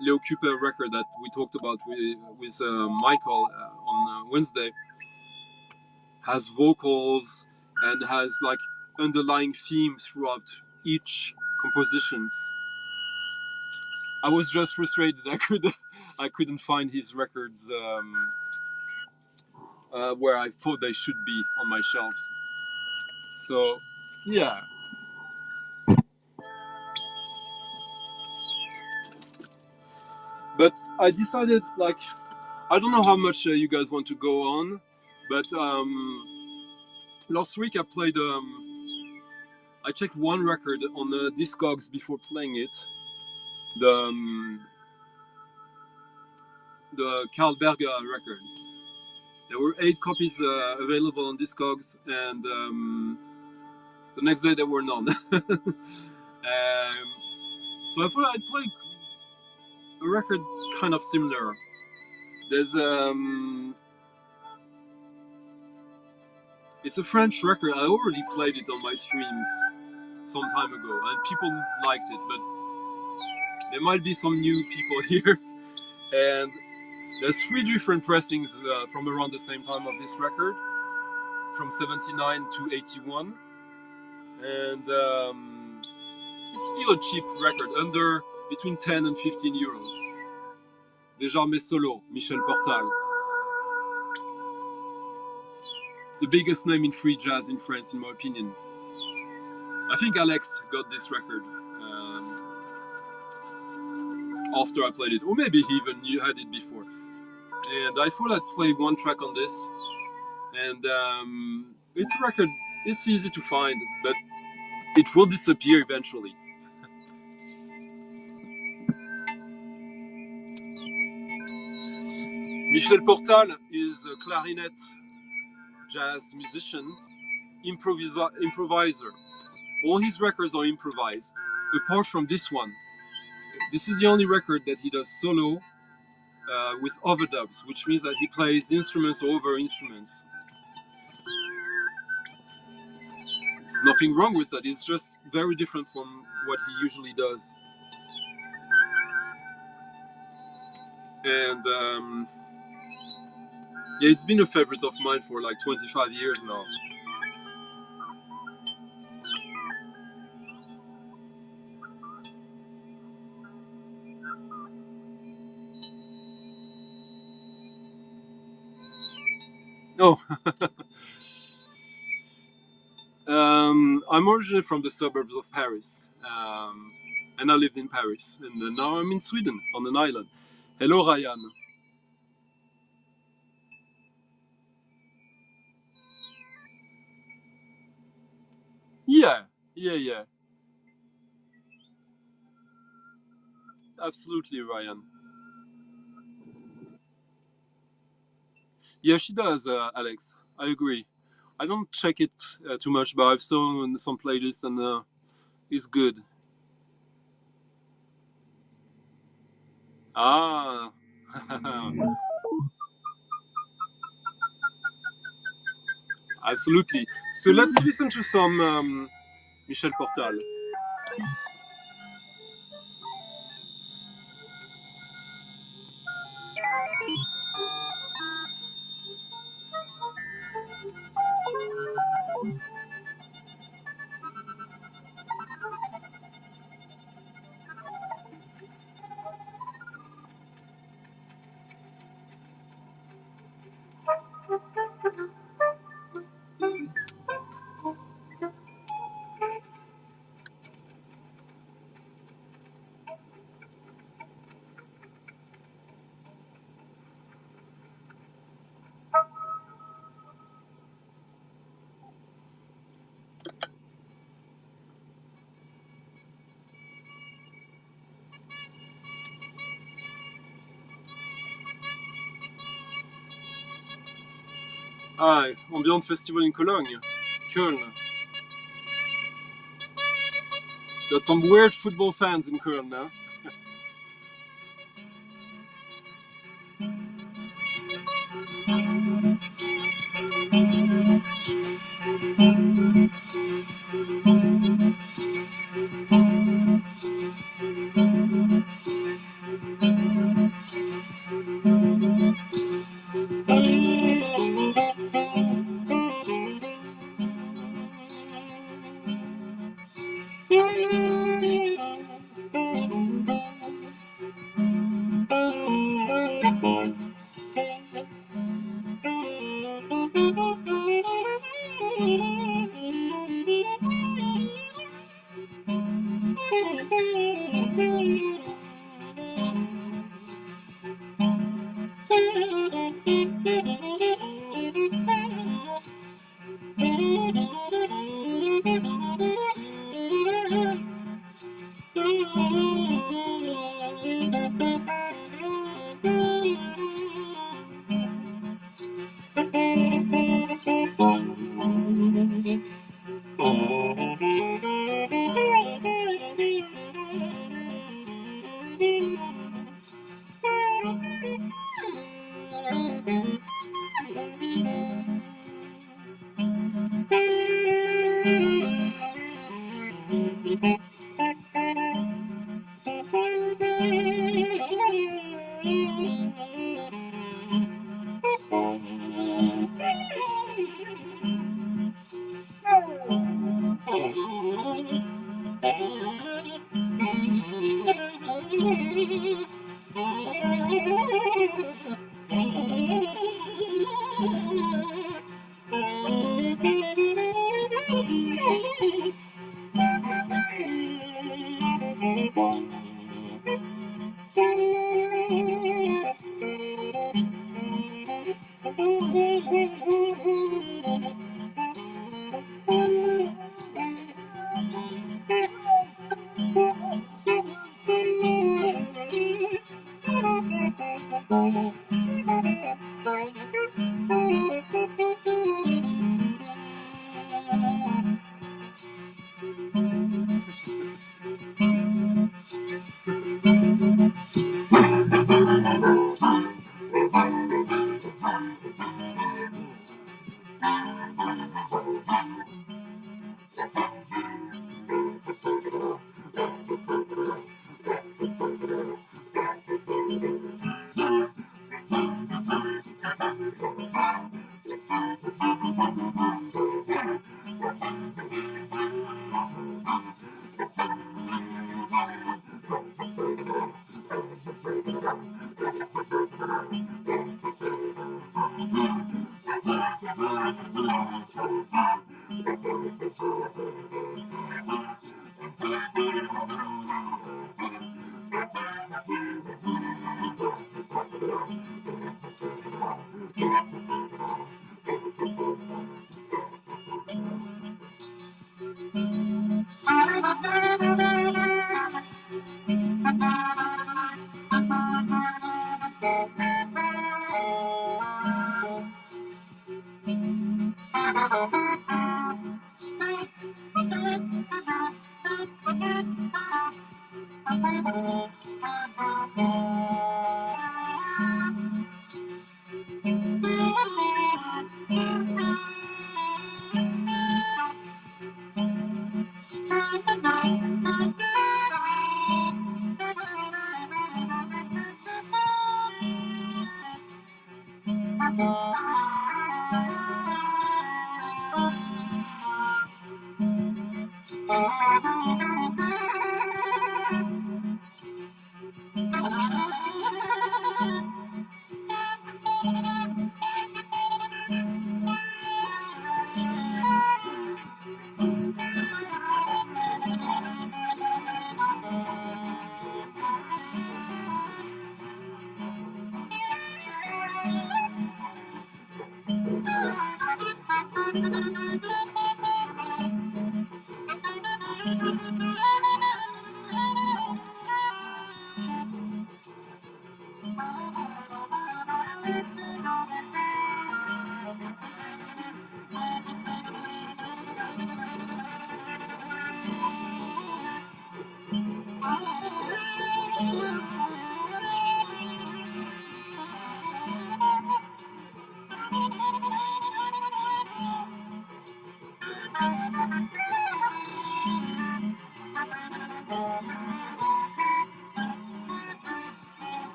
Leo Kuper record that we talked about with Michael on Wednesday has vocals and has like underlying themes throughout each compositions. I was just frustrated. I couldn't find his records where I thought they should be on my shelves. So yeah. But I decided, like, I don't know how much you guys want to go on, but last week I played. I checked one record on the Discogs before playing it. The Carl Berger record. There were 8 copies available on Discogs, and the next day there were none. So I thought I'd play a record kind of similar. There's it's a French record. I already played it on my streams some time ago, and people liked it, but there might be some new people here. And there's 3 different pressings from around the same time of this record, from 79 to 81, and it's still a cheap record, under between 10 and 15 euros. Déjà mes solo, Michel Portal. The biggest name in free jazz in France, in my opinion. I think Alex got this record after I played it, or maybe he even had it before. And I thought I'd play one track on this, and it's a record. It's easy to find, but it will disappear eventually. Michel Portal is a clarinet jazz musician, improviser. All his records are improvised, apart from this one. This is the only record that he does solo with overdubs, which means that he plays instruments over instruments. There's nothing wrong with that, it's just very different from what he usually does. And yeah, it's been a favorite of mine for like 25 years now. Oh, I'm originally from the suburbs of Paris, and I lived in Paris, and now I'm in Sweden, on an island. Hello, Ryan. Yeah. Absolutely, Ryan. Yeah, she does, Alex. I agree. I don't check it too much, but I've seen some playlists, and it's good. Ah. Absolutely. So let's listen to some Michel Portal. Ah, Ambient Festival in Cologne, Köln. Got some weird football fans in Köln now.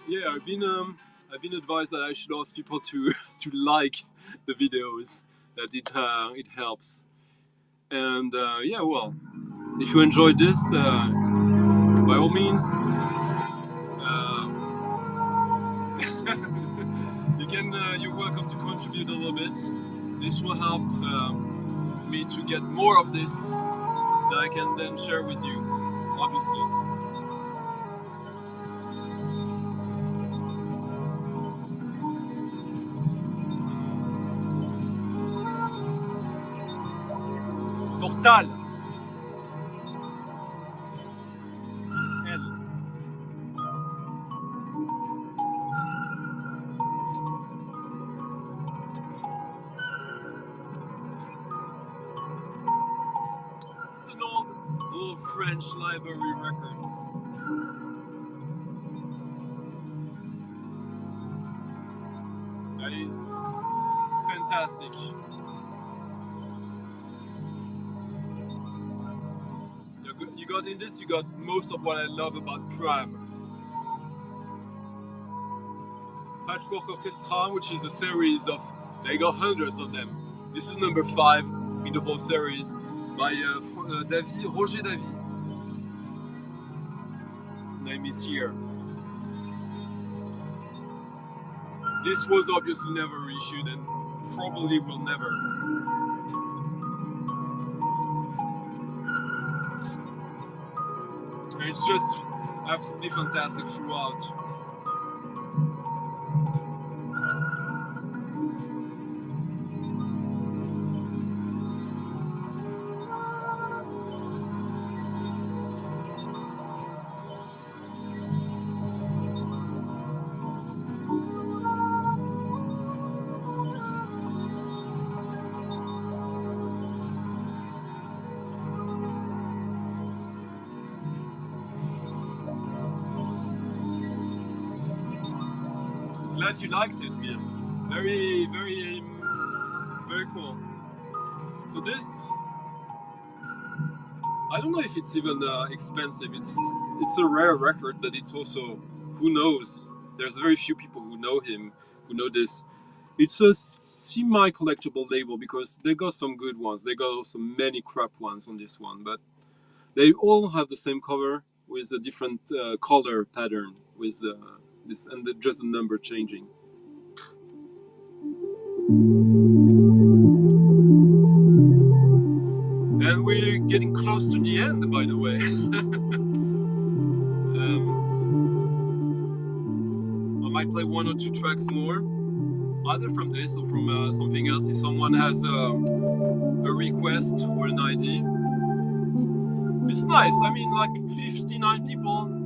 Yeah, I've been advised that I should ask people to to like the videos, that it helps. And yeah, well, If you enjoyed this, by all means, you're welcome to contribute a little bit. This will help me to get more of this that I can then share with you, obviously. Portal. L. It's an old little French library record. That is fantastic. You got in this, you got most of what I love about Pram. Patchwork Orchestra, which is a series of, they got hundreds of them. This is number 5 in the whole series by Roger Davy. His name is here. This was obviously never reissued and probably will never. And it's just absolutely fantastic throughout. Glad you liked it, Mia. Very, very, very cool. So this, I don't know if it's even expensive. It's a rare record, but it's also, who knows? There's very few people who know him, who know this. It's a semi-collectible label because they got some good ones. They got also many crap ones on this one, but they all have the same cover with a different color pattern with this and just the number changing. And we're getting close to the end, by the way. I might play 1 or 2 tracks more, either from this or from something else. If someone has a request or an idea, it's nice. I mean, like 59 people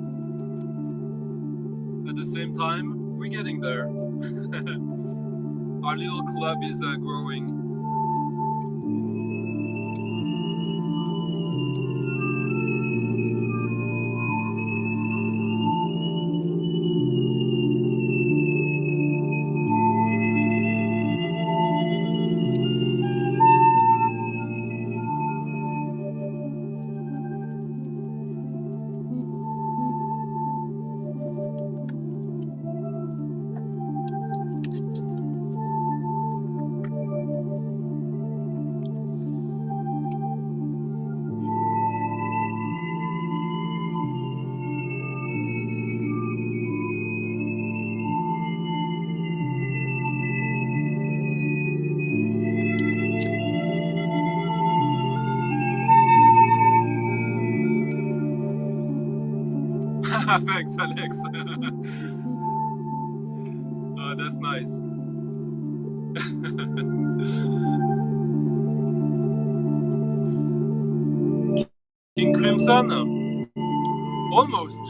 at the same time. We're getting there. Our little club is growing. Thanks, Alex. Oh, that's nice. King Crimson? Almost.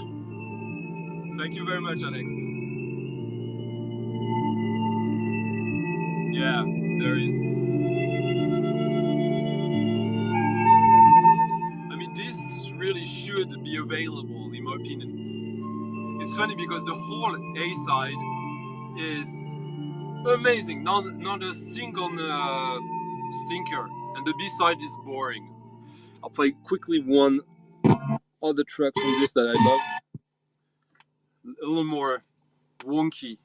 Thank you very much, Alex. Yeah, there is. I mean, this really should be available, in my opinion. It's funny because the whole A side is amazing, not a single stinker, and the B side is boring. I'll play quickly one other track from this that I love, a little more wonky.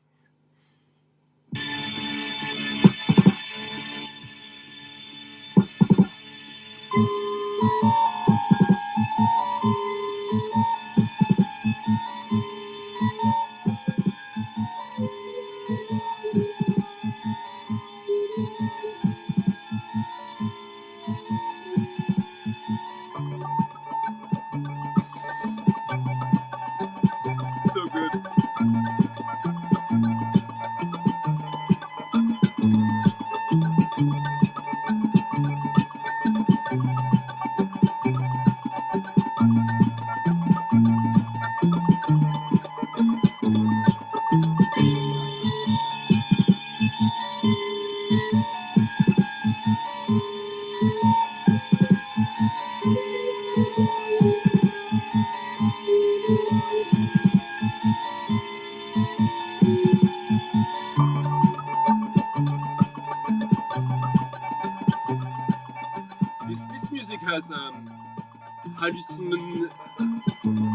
has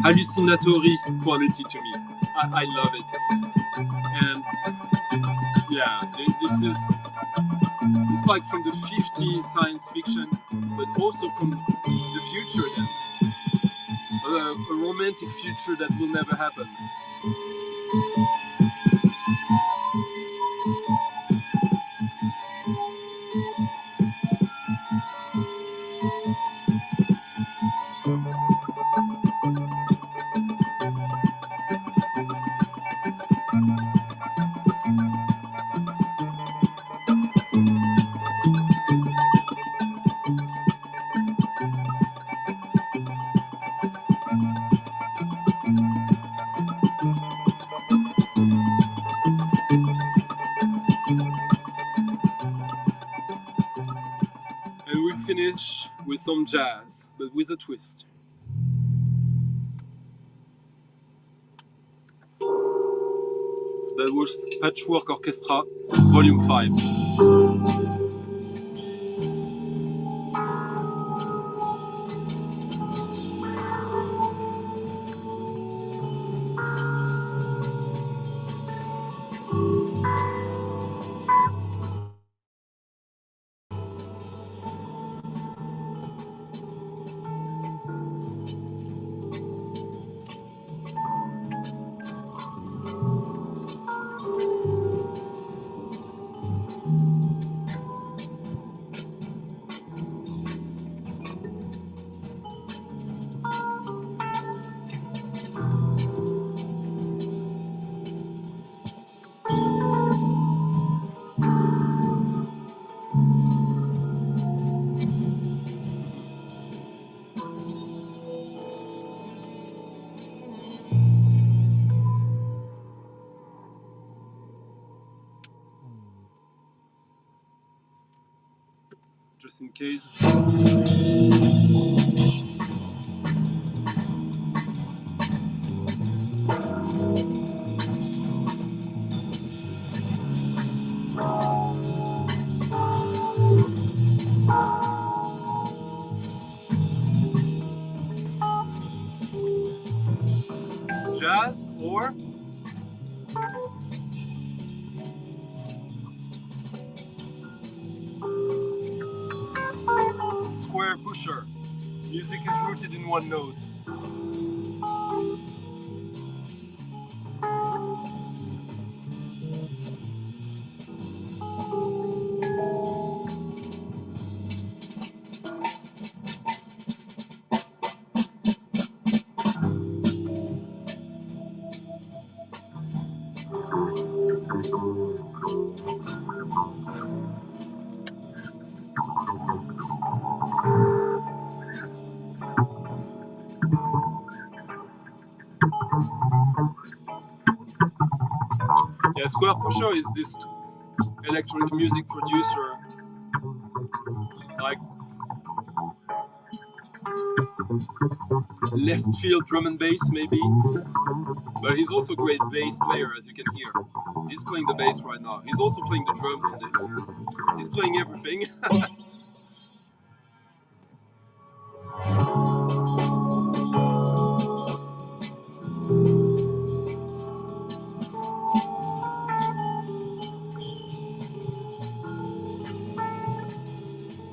hallucinatory quality to me. I love it. And yeah, this is, it's like from the 50s science fiction, but also from the future then. A romantic future that will never happen. And we finish with some jazz, but with a twist. So that was Patchwork Orchestra, Volume 5. Just in case. Jazz or Squarepusher. Music is rooted in one note. Yeah, Squarepusher is this electronic music producer, like left field drum and bass maybe, but he's also a great bass player, as you can hear. He's playing the bass right now. He's also playing the drums on this. He's playing everything.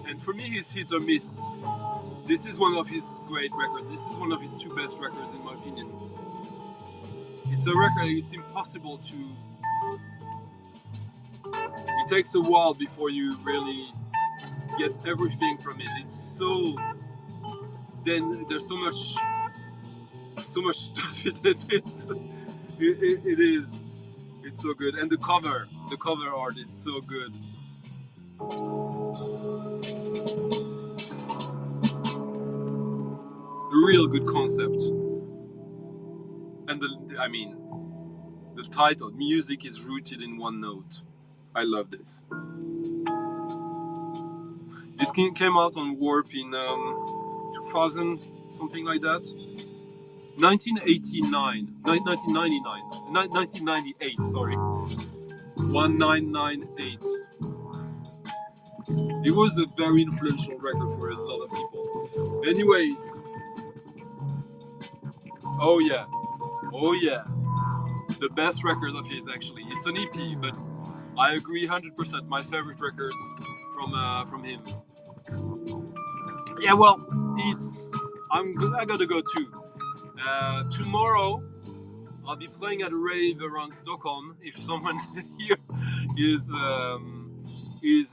And for me, he's hit or miss. This is one of his great records. This is one of his two best records, in my opinion. It's a record it's impossible to... It takes a while before you really get everything from it. It's so... Then there's so much stuff in it. It is. It's so good. And the cover art is so good. Real good concept. And the title, music is rooted in one note. I love this. This came out on Warp in 2000, something like that. 1998, sorry. 1998. It was a very influential record for a lot of people. Anyways, oh yeah, the best record of his actually. It's an EP, but I agree 100%. My favorite records from him. Yeah, well, I gotta go too. Tomorrow I'll be playing at a rave around Stockholm. If someone here is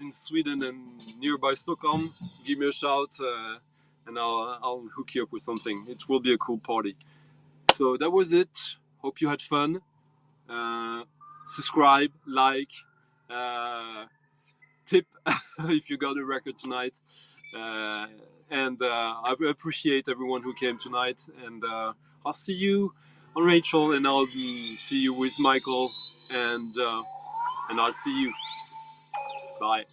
in Sweden and nearby Stockholm, give me a shout and I'll hook you up with something. It will be a cool party. So that was it. Hope you had fun. Subscribe, like, tip if you got a record tonight. And I appreciate everyone who came tonight. And I'll see you on Rachel, and I'll see you with Michael, and I'll see you. Bye.